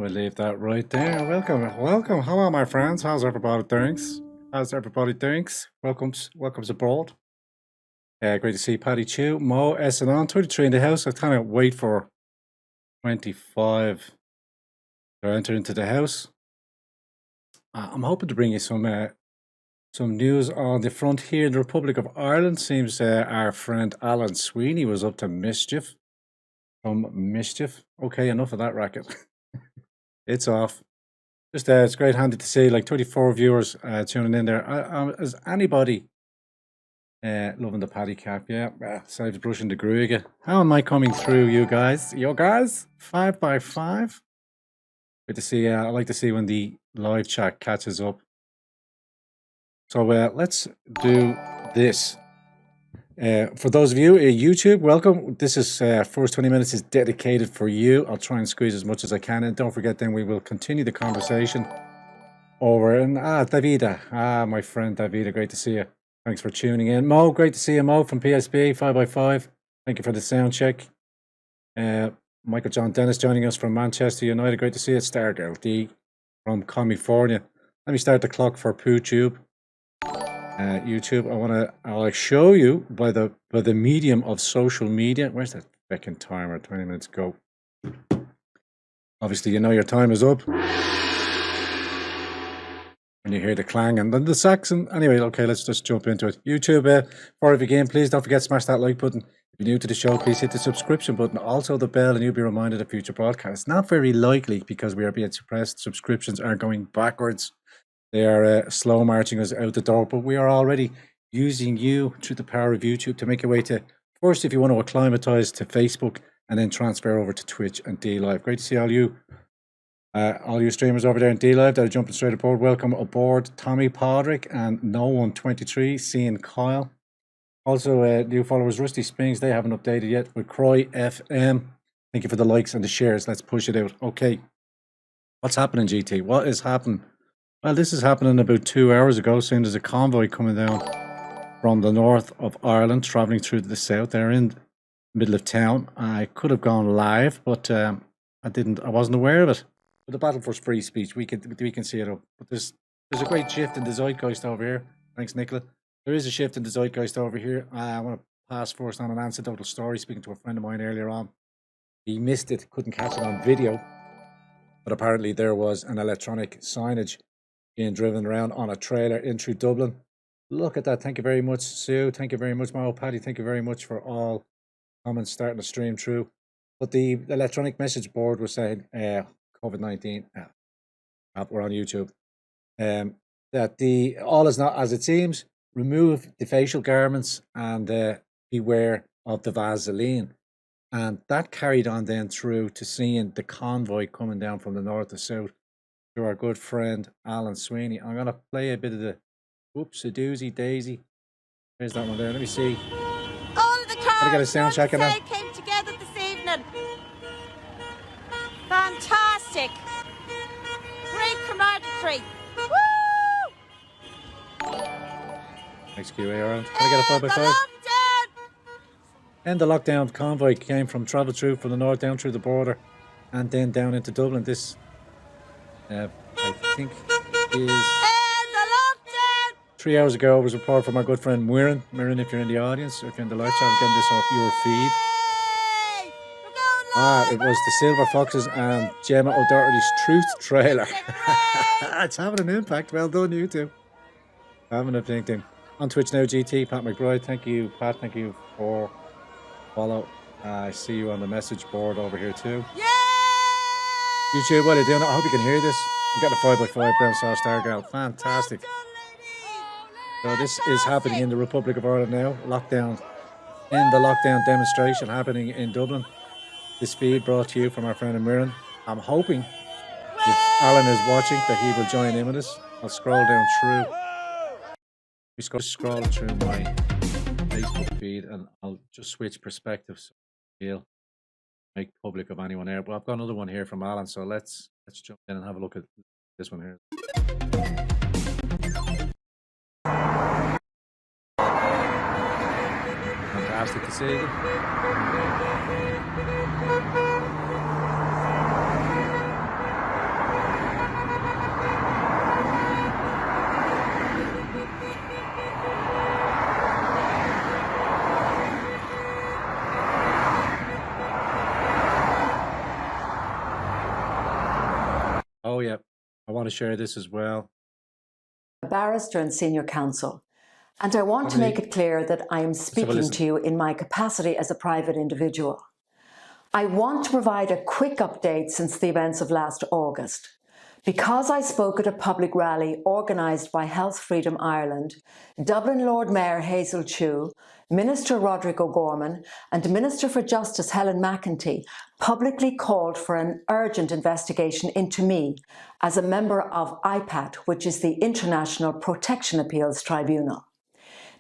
We'll leave that right there. Welcome. Hello, my friends. How's everybody doing? Welcome's aboard. Great to see Paddy Chew, Mo, S and on 23 in the house. I kind of wait for 25 to enter into the house. I'm hoping to bring you some news on the front here in the Republic of Ireland. Seems our friend Alan Sweeney was up to mischief. Okay, enough of that racket. It's off. Just it's great handy to see like 24 viewers tuning in there. Is anybody loving the paddy cap? Yeah, saves brushing the Gruga. How am I coming through, you guys? 5x5. Good to see. I like to see when the live chat catches up. So let's do this. For those of you at YouTube, welcome. This is first 20 minutes is dedicated for you. I'll try and squeeze as much as I can, and don't forget. Then we will continue the conversation over. And Davida, my friend Davida, great to see you. Thanks for tuning in. Mo, great to see you, Mo from PSB 5x5. Thank you for the sound check. Michael John Dennis joining us from Manchester United. Great to see you. Stargirl D from California. Let me start the clock for PooTube. YouTube. I'll show you by the medium of social media. Where's that fucking timer? 20 minutes go. Obviously, you know your time is up. And you hear the clang and then the Saxon. Anyway, okay, let's just jump into it. YouTube, before we begin, please don't forget to smash that like button. If you're new to the show, please hit the subscription button, also the bell, and you'll be reminded of future broadcasts. Not very likely because we are being suppressed. Subscriptions are going backwards. They are slow marching us out the door, but we are already using you through the power of YouTube to make your way to, first, if you want to acclimatize to Facebook, and then transfer over to Twitch and D-Live. Great to see all you streamers over there in D-Live that are jumping straight aboard. Welcome aboard, Tommy Podrick and No123, seeing Kyle. Also, new followers, Rusty Springs, they haven't updated yet, with Croy FM. Thank you for the likes and the shares. Let's push it out. Okay, what's happening, GT? What is happening? Well, this is happening about 2 hours ago. Soon there's a convoy coming down from the north of Ireland, travelling through to the south. They're in the middle of town. I could have gone live, but I wasn't aware of it. But the battle for free speech, we can see it up. But there's a great shift in the zeitgeist over here. Thanks, Nicola. There is a shift in the zeitgeist over here. I want to pass first on an anecdotal story. Speaking to a friend of mine earlier on, he missed it, couldn't catch it on video, but apparently there was an electronic signage being driven around on a trailer in through Dublin. Look at that. Thank you very much, Sue. Thank you very much, Mo. Paddy, thank you very much for all comments starting to stream through. But the electronic message board was saying COVID-19. We're on YouTube. That all is not as it seems. Remove the facial garments and beware of the Vaseline. And that carried on then through to seeing the convoy coming down from the north to south to our good friend Alan Sweeney. I'm going to play a bit of the whoopsie doozy daisy. There's that one there. Let me see. All of the cars get a sound check in there. came together this evening. Fantastic. Great camaraderie. Woo! Thanks, QA around. Can I get a 5x5? And the lockdown convoy came from travel through from the north down through the border and then down into Dublin. This I think is 3 hours ago. It was reported from our good friend Muireann. Muireann, if you're in the audience or if you're in the live chat, I'm getting this off your feed. It was the Silver Foxes and Gemma O'Doherty's Truth trailer. It's having an impact. Well done, you two. Having a thing. On Twitch now, GT, Pat McBride. Thank you, Pat. Thank you for follow. I see you on the message board over here too. Yeah! YouTube, what are you doing? I hope you can hear this. I'm getting a 5x5 Brown Star Stargirl. Fantastic. So this is happening in the Republic of Ireland now. Lockdown. In the lockdown demonstration happening in Dublin. This feed brought to you from our friend Muireann. I'm hoping if Alan is watching that he will join in with us. I'll scroll down through. We scroll through my Facebook feed and I'll just switch perspectives. Feel make public of anyone there. But I've got another one here from Alan, so let's jump in and have a look at this one here. Fantastic to see. want to share this as well. A barrister and senior counsel, and I want to make it clear that I am speaking to you in my capacity as a private individual. I want to provide a quick update since the events of last August. Because I spoke at a public rally organised by Health Freedom Ireland, Dublin Lord Mayor Hazel Chu, Minister Roderick O'Gorman and Minister for Justice Helen McEntee publicly called for an urgent investigation into me as a member of IPAT, which is the International Protection Appeals Tribunal.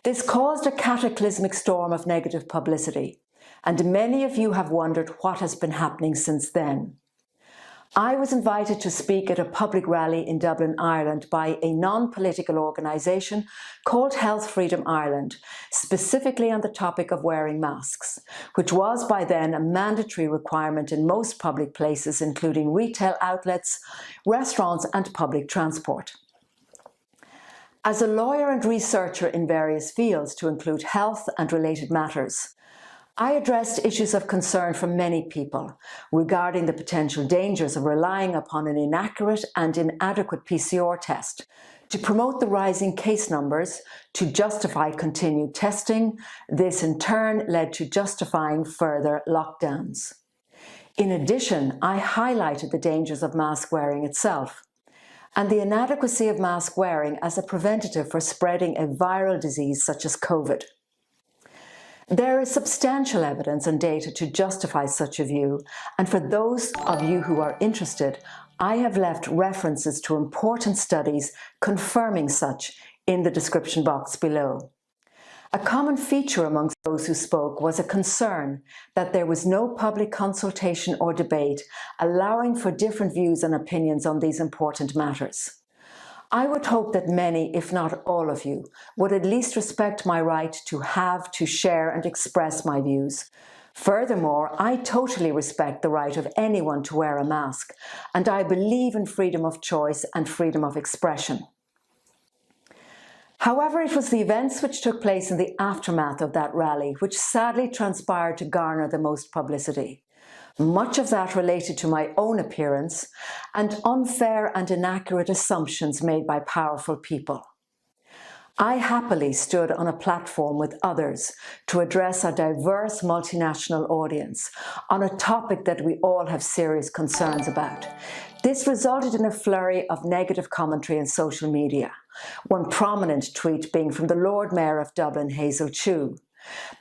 This caused a cataclysmic storm of negative publicity, and many of you have wondered what has been happening since then. I was invited to speak at a public rally in Dublin, Ireland by a non-political organisation called Health Freedom Ireland, specifically on the topic of wearing masks, which was by then a mandatory requirement in most public places, including retail outlets, restaurants and public transport. As a lawyer and researcher in various fields to include health and related matters, I addressed issues of concern from many people regarding the potential dangers of relying upon an inaccurate and inadequate PCR test to promote the rising case numbers to justify continued testing. This in turn led to justifying further lockdowns. In addition, I highlighted the dangers of mask wearing itself and the inadequacy of mask wearing as a preventative for spreading a viral disease such as COVID. There is substantial evidence and data to justify such a view, and for those of you who are interested, I have left references to important studies confirming such in the description box below. A common feature amongst those who spoke was a concern that there was no public consultation or debate allowing for different views and opinions on these important matters. I would hope that many, if not all of you, would at least respect my right to have, to share and express my views. Furthermore, I totally respect the right of anyone to wear a mask, and I believe in freedom of choice and freedom of expression. However, it was the events which took place in the aftermath of that rally which sadly transpired to garner the most publicity. Much of that related to my own appearance and unfair and inaccurate assumptions made by powerful people. I happily stood on a platform with others to address a diverse multinational audience on a topic that we all have serious concerns about. This resulted in a flurry of negative commentary in social media, one prominent tweet being from the Lord Mayor of Dublin, Hazel Chu.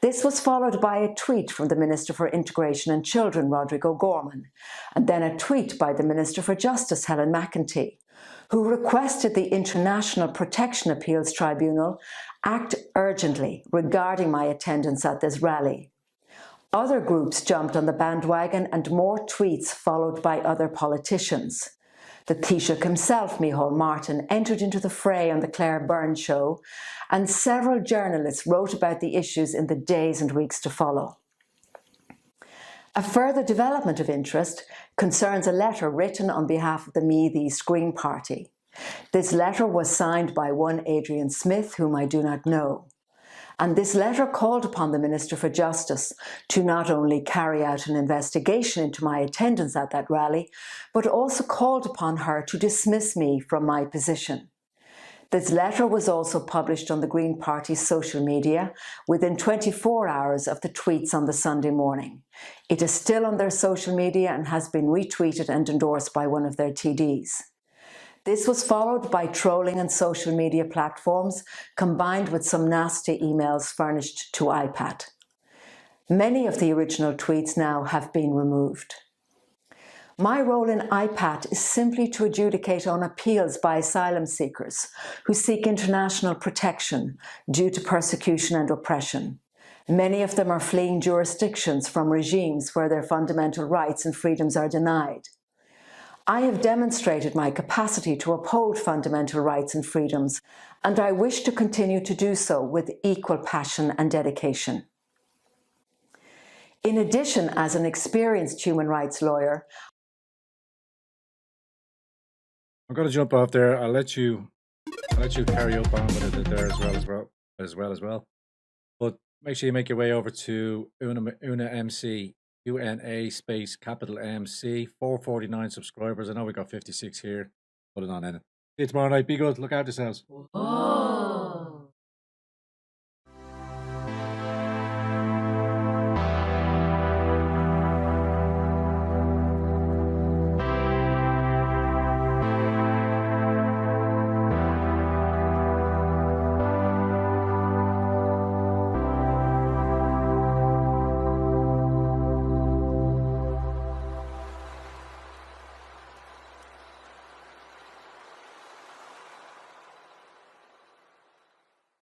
This was followed by a tweet from the Minister for Integration and Children, Roderick O'Gorman, and then a tweet by the Minister for Justice, Helen McEntee, who requested the International Protection Appeals Tribunal act urgently regarding my attendance at this rally. Other groups jumped on the bandwagon and more tweets followed by other politicians. The Taoiseach himself, Micheál Martin, entered into the fray on the Claire Byrne show, and several journalists wrote about the issues in the days and weeks to follow. A further development of interest concerns a letter written on behalf of the Me the East Green Party. This letter was signed by one Adrian Smith, whom I do not know. And this letter called upon the Minister for Justice to not only carry out an investigation into my attendance at that rally, but also called upon her to dismiss me from my position. This letter was also published on the Green Party's social media within 24 hours of the tweets on the Sunday morning. It is still on their social media and has been retweeted and endorsed by one of their TDs. This was followed by trolling on social media platforms, combined with some nasty emails furnished to IPAT. Many of the original tweets now have been removed. My role in IPAT is simply to adjudicate on appeals by asylum seekers who seek international protection due to persecution and oppression. Many of them are fleeing jurisdictions from regimes where their fundamental rights and freedoms are denied. I have demonstrated my capacity to uphold fundamental rights and freedoms, and I wish to continue to do so with equal passion and dedication. In addition, as an experienced human rights lawyer, I'm going to jump off there. I'll let you carry up on with it there as well. But make sure you make your way over to Una MC. UNA space capital MC, 449 subscribers. I know we got 56 here. put it on in it. See you tomorrow night. Be good. Look after yourselves. Oh.